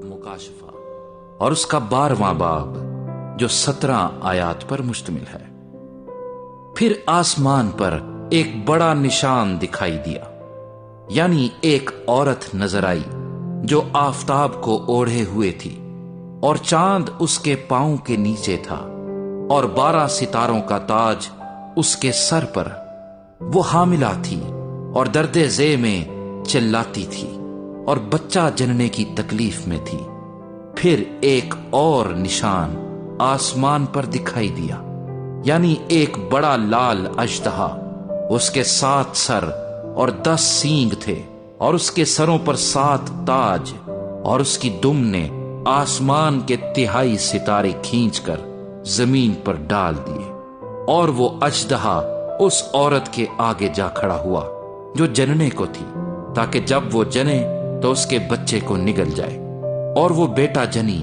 मुकाशफा और उसका 12वां बाब जो 17 आयात पर मुश्तमिल है। फिर आसमान पर एक बड़ा निशान दिखाई दिया, यानी एक औरत नजर आई जो आफताब को ओढ़े हुए थी और चांद उसके पांव के नीचे था और 12 सितारों का ताज उसके सर पर। वो हामिला थी और दर्दे ज़े में चिल्लाती थी और बच्चा जनने की तकलीफ में थी। फिर एक और निशान आसमान पर दिखाई दिया, यानी एक बड़ा लाल अजदहा। उसके 7 सर और 10 सींग थे और उसके सरों पर 7 ताज, और उसकी दुम ने आसमान के 3 सितारे खींचकर जमीन पर डाल दिए। और वो अजदहा उस औरत के आगे जा खड़ा हुआ जो जनने को थी, ताकि जब वो जने तो उसके बच्चे को निगल जाए। और वो बेटा जनी,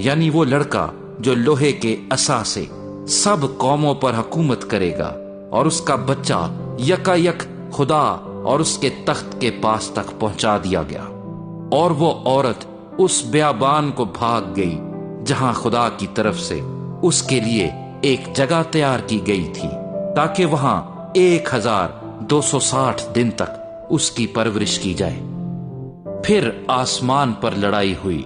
यानी वो लड़का जो लोहे के असा से सब कौमों पर हुकूमत करेगा, और उसका बच्चा यकायक खुदा और उसके तख्त के पास तक पहुंचा दिया गया। और वो औरत उस बियाबान को भाग गई जहां खुदा की तरफ से उसके लिए एक जगह तैयार की गई थी, ताकि वहां 1260 दिन तक उसकी परवरिश की जाए। फिर आसमान पर लड़ाई हुई।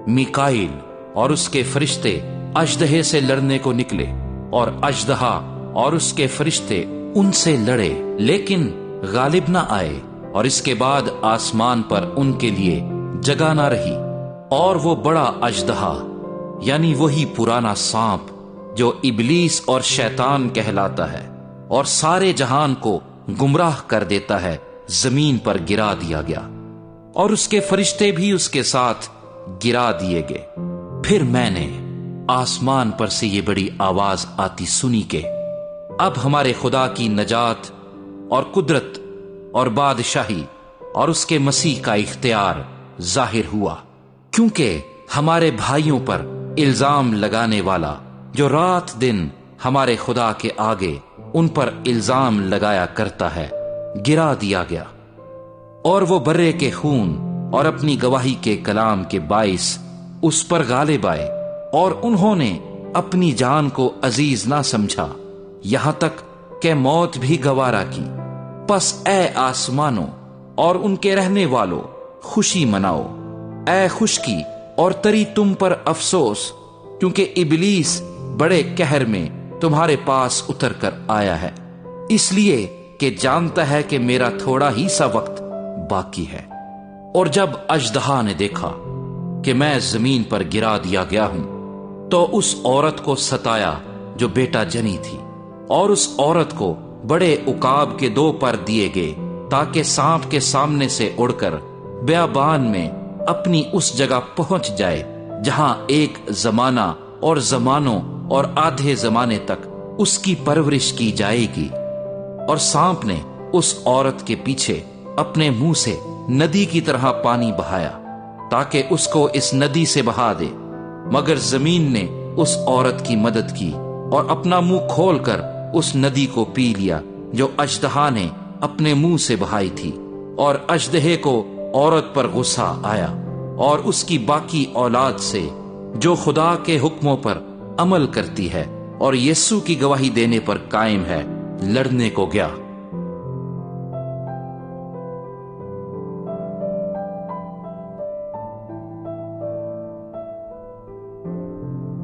मिकाईल और उसके फरिश्ते अजदहे से लड़ने को निकले, और अजदहा और उसके फरिश्ते उनसे लड़े, लेकिन गालिब ना आए। और इसके बाद आसमान पर उनके लिए जगह ना रही। और वो बड़ा अजदहा, यानी वही पुराना सांप जो इबलीस और शैतान कहलाता है और सारे जहान को गुमराह कर देता है, जमीन पर गिरा दिया गया, और उसके फरिश्ते भी उसके साथ गिरा दिए गए। फिर मैंने आसमान पर से ये बड़ी आवाज आती सुनी कि अब हमारे खुदा की नजात और कुदरत और बादशाही और उसके मसीह का इख्तियार जाहिर हुआ, क्योंकि हमारे भाइयों पर इल्जाम लगाने वाला जो रात दिन हमारे खुदा के आगे उन पर इल्जाम लगाया करता है, गिरा दिया गया। और वो बर्रे के खून और अपनी गवाही के कलाम के बाइस उस पर गालिब आए, और उन्होंने अपनी जान को अजीज ना समझा, यहां तक कि मौत भी गवारा की। बस ए आसमानों और उनके रहने वालों, खुशी मनाओ। ए खुशकी और तरी तुम पर अफसोस, क्योंकि इबलीस बड़े कहर में तुम्हारे पास उतर कर आया है, इसलिए कि जानता है कि मेरा थोड़ा ही सा वक्त बाकी है। और जब अजदहा ने देखा कि मैं जमीन पर गिरा दिया गया हूं, तो उस औरत को सताया जो बेटा जनी थी, और उस औरत को बड़े उकाब के 2 पर दिए गए, ताकि सांप के सामने से उड़कर बियाबान में अपनी उस जगह पहुंच जाए जहां एक जमाना और जमानों और आधे जमाने तक उसकी परवरिश की जाएगी। और सांप ने उस औरत के पीछे अपने मुंह से नदी की तरह पानी बहाया, ताकि उसको इस नदी से बहा दे। मगर जमीन ने उस औरत की मदद की और अपना मुंह खोलकर उस नदी को पी लिया जो अजदहा ने अपने मुंह से बहाई थी। और अजदहे को औरत पर गुस्सा आया, और उसकी बाकी औलाद से जो खुदा के हुक्मों पर अमल करती है और यीशु की गवाही देने पर कायम है, लड़ने को गया।